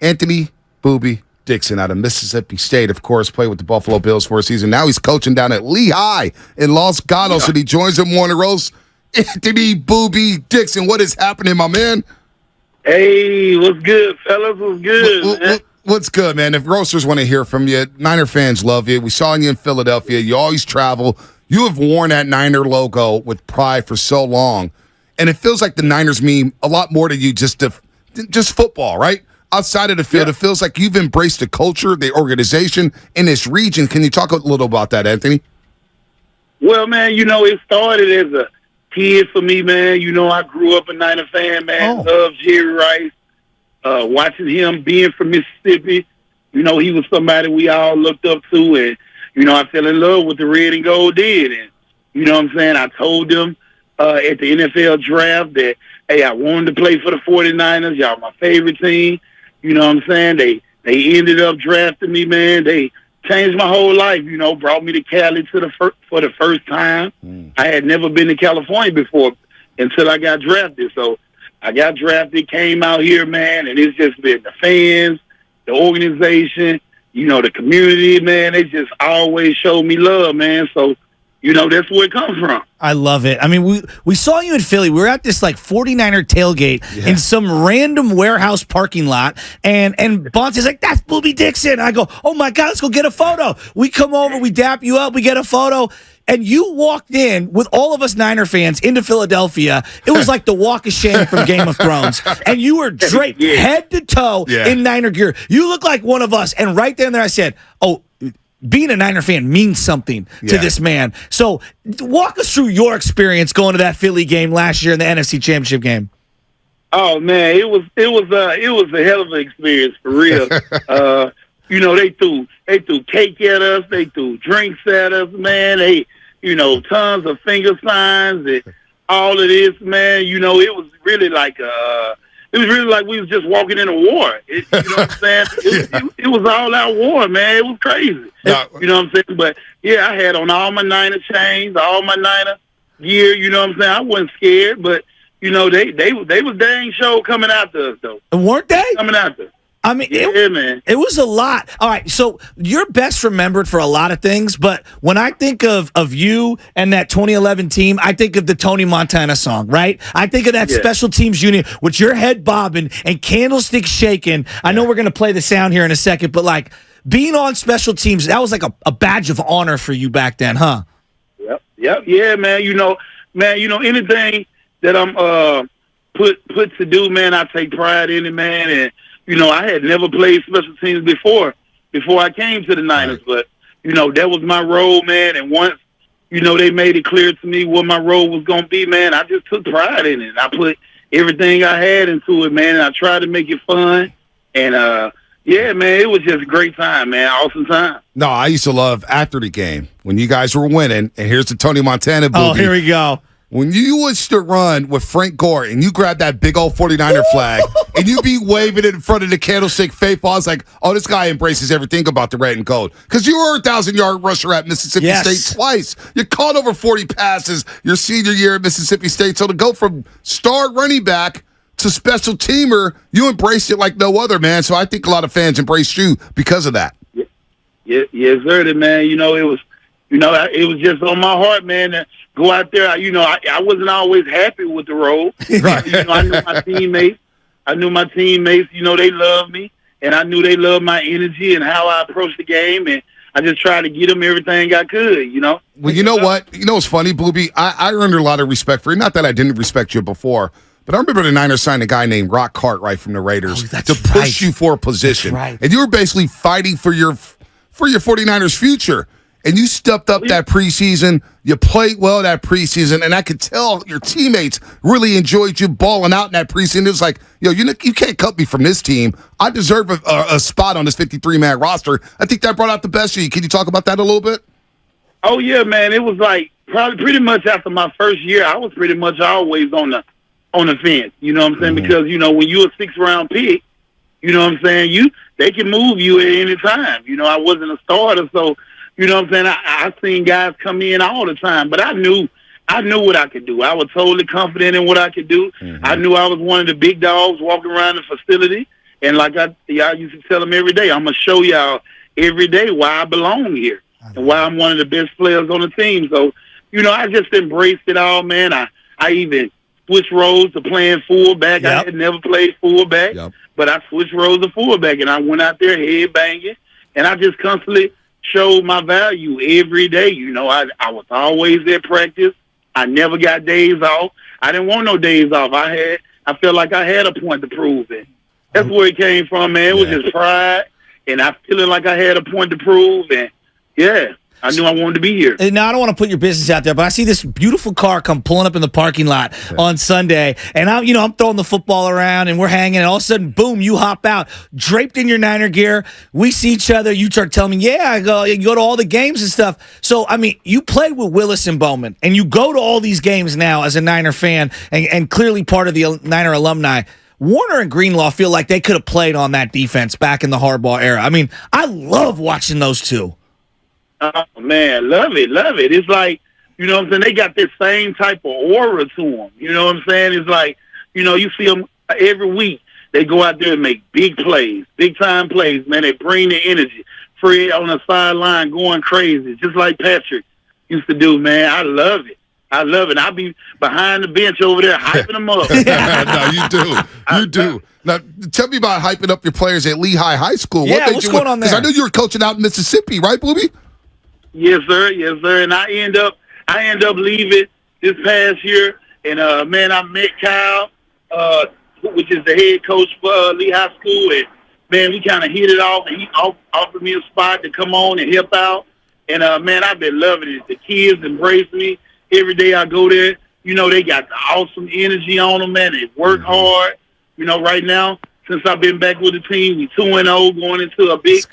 Anthony Boobie Dixon out of Mississippi State, of course, played with the Buffalo Bills for a season. Now he's coaching down at Lehigh in Los Gatos, and he joins him on the roast. Anthony Boobie Dixon, what is happening, my man? Hey, what's good, fellas? What's good, man? What's good, man? If roasters want to hear from you, Niner fans love you. We saw you in Philadelphia. You always travel. You have worn that Niner logo with pride for so long, and it feels like the Niners mean a lot more to you just football, right? Outside of the field, It feels like you've embraced the culture, the organization in this region. Can you talk a little about that, Anthony? Well, man, it started as a kid for me, man. I grew up a Niner fan, man. Loved Jerry Rice. Watching him being from Mississippi, he was somebody we all looked up to, and, I fell in love with the red and gold did. And, you know what I'm saying? I told them at the NFL draft that, hey, I wanted to play for the 49ers. Y'all my favorite team. You know what I'm saying? They ended up drafting me, man. They changed my whole life, brought me to Cali for the first time. I had never been to California before until I got drafted. So I got drafted, came out here, man, and it's just been the fans, the organization, the community, man. They just always showed me love, man. So, that's where it comes from. I love it. I mean, we saw you in Philly. We were at this 49er tailgate in some random warehouse parking lot, and Bonte's like, "That's Boobie Dixon." I go, "Oh my God, let's go get a photo." We come over, we dap you up, we get a photo. And you walked in with all of us Niner fans into Philadelphia. It was like the walk of shame from Game of Thrones. And you were draped head to toe in Niner gear. You look like one of us. And right there and there I said, oh, being a Niner fan means something to this man. So walk us through your experience going to that Philly game last year in the NFC Championship game. Oh man, it was a hell of an experience for real. They threw cake at us, they threw drinks at us, man. They, tons of finger signs and all of this, man. It was really like we was just walking in a war. You know what I'm saying? It was all out war, man. It was crazy. You know what I'm saying? But yeah, I had on all my Niner chains, all my Niner gear. You know what I'm saying? I wasn't scared, but they was dang sure coming after us though. Weren't they? Coming after us. I mean, man. It was a lot. All right, so you're best remembered for a lot of things, but when I think of you and that 2011 team, I think of the Tony Montana song, right? I think of that special teams unit with your head bobbing and candlestick shaking. I know we're going to play the sound here in a second, but being on special teams, that was like a badge of honor for you back then, huh? Yep. Yeah, man. Anything that I'm put to do, man, I take pride in it, man, and I had never played special teams before I came to the Niners, but, that was my role, man. And once, they made it clear to me what my role was going to be, man, I just took pride in it. I put everything I had into it, man, and I tried to make it fun. And, man, it was just a great time, man. Awesome time. No, I used to love after the game when you guys were winning, and here's the Tony Montana Boobie. Oh, here we go. When you used to run with Frank Gore and you grabbed that big old 49er flag and you be waving it in front of the candlestick faithful, I was like, oh, this guy embraces everything about the red and gold. Because you were a 1,000-yard rusher at Mississippi State twice. You caught over 40 passes your senior year at Mississippi State. So to go from star running back to special teamer, you embraced it like no other, man. So I think a lot of fans embraced you because of that. Yes, sir, man. It was just on my heart, man, to go out there. I wasn't always happy with the role. Right. I knew my teammates. They loved me, and I knew they loved my energy and how I approached the game, and I just tried to get them everything I could, Well, you know what? You know what's funny, Boobie? I earned a lot of respect for you. Not that I didn't respect you before, but I remember the Niners signed a guy named Rock Cartwright from the Raiders to push you for a position. Right. And you were basically fighting for your 49ers future. And you stepped up that preseason. You played well that preseason, and I could tell your teammates really enjoyed you balling out in that preseason. It was like, you can't cut me from this team. I deserve a spot on this 53-man roster. I think that brought out the best of you. Can you talk about that a little bit? Oh yeah, man. It was like probably pretty much after my first year, I was pretty much always on the fence. You know what I'm saying? Because when you're a 6th-round pick, you know what I'm saying. They can move you at any time. I wasn't a starter, so. You know what I'm saying? I seen guys come in all the time, but I knew what I could do. I was totally confident in what I could do. I knew I was one of the big dogs walking around the facility, And like y'all used to tell them every day, I'm going to show y'all every day why I belong here and why I'm one of the best players on the team. So, I just embraced it all, man. I even switched roles to playing fullback. Yep. I had never played fullback, but I switched roles to fullback, and I went out there head banging, and I just constantly showed my value every day. I was always at practice. I never got days off. I didn't want no days off. I felt like I had a point to prove it. That's where it came from, man. It was just pride, and I feeling like I had a point to prove, and I knew I wanted to be here. Now, I don't want to put your business out there, but I see this beautiful car come pulling up in the parking lot on Sunday, and I'm throwing the football around, and we're hanging, and all of a sudden, boom, you hop out, draped in your Niner gear. We see each other. You start telling me, you go to all the games and stuff. So, you played with Willis and Bowman, and you go to all these games now as a Niner fan, and clearly part of the Niner alumni. Warner and Greenlaw feel like they could have played on that defense back in the Harbaugh era. I love watching those two. Oh, man, love it. It's like, what I'm saying, they got this same type of aura to them. You know what I'm saying? It's like, you see them every week. They go out there and make big plays, big-time plays, man. They bring the energy. Fred on the sideline going crazy, just like Patrick used to do, man. I love it. I'll be behind the bench over there hyping them up. No, you do. Now, tell me about hyping up your players at Lehigh High School. What's going on there? Because I know you were coaching out in Mississippi, right, Boobie? Yes, sir. And I end up leaving this past year, and man, I met Kyle, which is the head coach for Lehigh School, and man, we kind of hit it off, and he offered me a spot to come on and help out, and man, I've been loving it. The kids embrace me every day I go there. They got the awesome energy on them, man. They work hard. Right now, since I've been back with the team, we 2-0 going into a big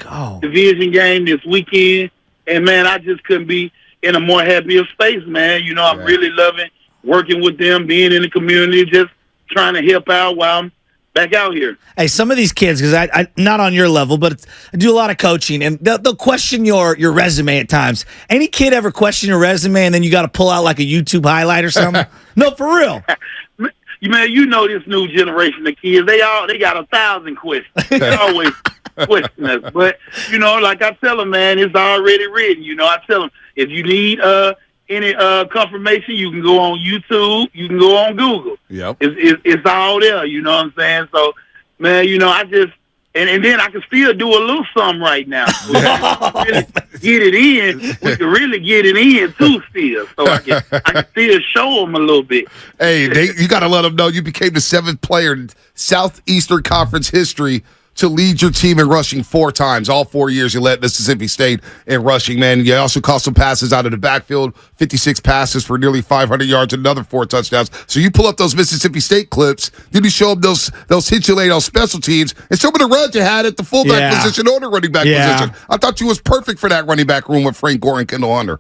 division game this weekend. And, man, I just couldn't be in a more happier space, man. I'm really loving working with them, being in the community, just trying to help out while I'm back out here. Hey, some of these kids, because I not on your level, but I do a lot of coaching, and they'll question your resume at times. Any kid ever question your resume, and then you got to pull out like a YouTube highlight or something? No, for real. Man, this new generation of kids, they got 1,000 questions. They always question us. But, like I tell them, man, it's already written. I tell them, if you need any confirmation, you can go on YouTube, you can go on Google. Yep. It's all there, you know what I'm saying? So, man, I just, and then I can still do a little something right now. We can really get it in, too, still. So I can still show them a little bit. Hey, you got to let them know you became the 7th player in Southeastern Conference history to lead your team in rushing 4 times. All 4 years you led Mississippi State in rushing, man. You also caught some passes out of the backfield, 56 passes for nearly 500 yards, another 4 touchdowns. So you pull up those Mississippi State clips, then you show them those hits you laid on special teams, and some of the runs you had at the fullback position or the running back position. I thought you was perfect for that running back room with Frank Gore and Kendall Hunter.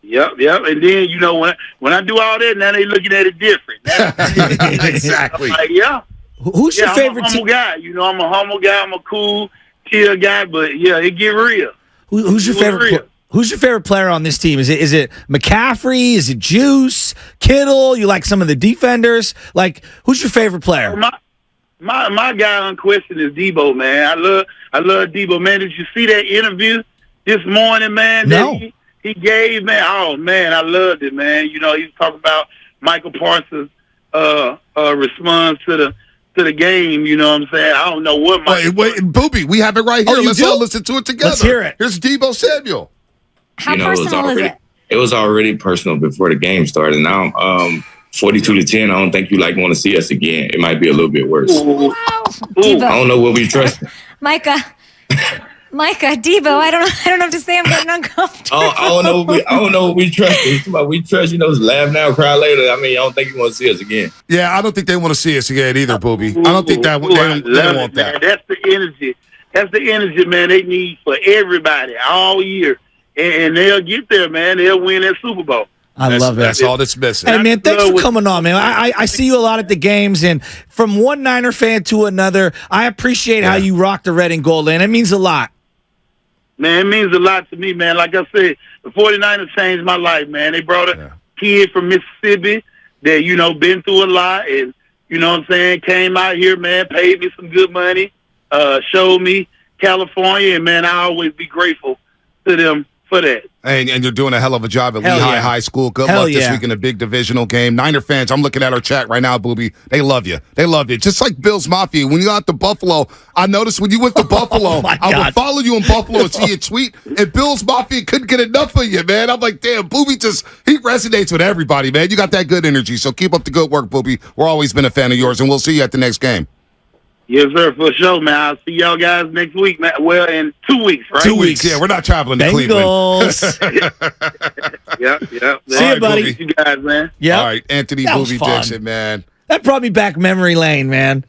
Yep. And then, when I do all that, now they looking at it different. Exactly. I'm like, Who's your favorite? I'm a humble guy. I'm a humble guy. I'm a cool, chill guy. But it get real. Who's your favorite? Who's your favorite player on this team? Is it McCaffrey? Is it Juice? Kittle? You like some of the defenders? Like, who's your favorite player? My guy unquestioned is Debo, man. I love Debo, man. Did you see that interview this morning, man? No. He gave, man. Oh man, I loved it, man. He was talking about Michael Parsons' response to the game, you know what I'm saying? I don't know what my... Wait, Boobie, we have it right here. Let's all listen to it together. Let's hear it. Here's Debo Samuel. How personal is it? It was already personal before the game started. Now, 42-10, I don't think you want to see us again. It might be a little bit worse. Wow. Debo. I don't know what we trust. Micah, Debo, I don't know what to say. I'm getting uncomfortable. I don't know what we trust. We trust, laugh now, cry later. I don't think you want to see us again. Yeah, I don't think they want to see us again either, Boobie. I don't think that they want that. Man. That's the energy. That's the energy, man, they need for everybody all year. And they'll get there, man. They'll win that Super Bowl. I love it. That's all that's missing. Hey, man, thanks for coming on, man. I see you a lot at the games, and from one Niner fan to another, I appreciate how you rock the red and gold, and it means a lot. Man, it means a lot to me, man. Like I said, the 49ers changed my life, man. They brought a kid from Mississippi that, been through a lot and, came out here, man, paid me some good money. showed me California, and man, I always be grateful to them for that. And you're doing a hell of a job at Hell Lehigh yeah. High School. Good Hell luck this yeah. week in a big divisional game. Niner fans, I'm looking at our chat right now, Boobie. They love you. They love you. Just like Bills Mafia. When you got to Buffalo, I noticed when you went to Buffalo, my I God. would follow you in Buffalo and see your tweet, and Bills Mafia couldn't get enough of you, man. I'm like, damn, Boobie he resonates with everybody, man. You got that good energy, so keep up the good work, Boobie. We're always been a fan of yours, and we'll see you at the next game. Yes, sir, for sure, man. I'll see y'all guys next week, man. Well, in 2 weeks, right? 2 weeks. Yeah, we're not traveling to Cleveland. Bengals. Yep. See you, buddy. You guys, man. Yeah. All right, Anthony That was Boobie fun. Dixon, man. That brought me back memory lane, man.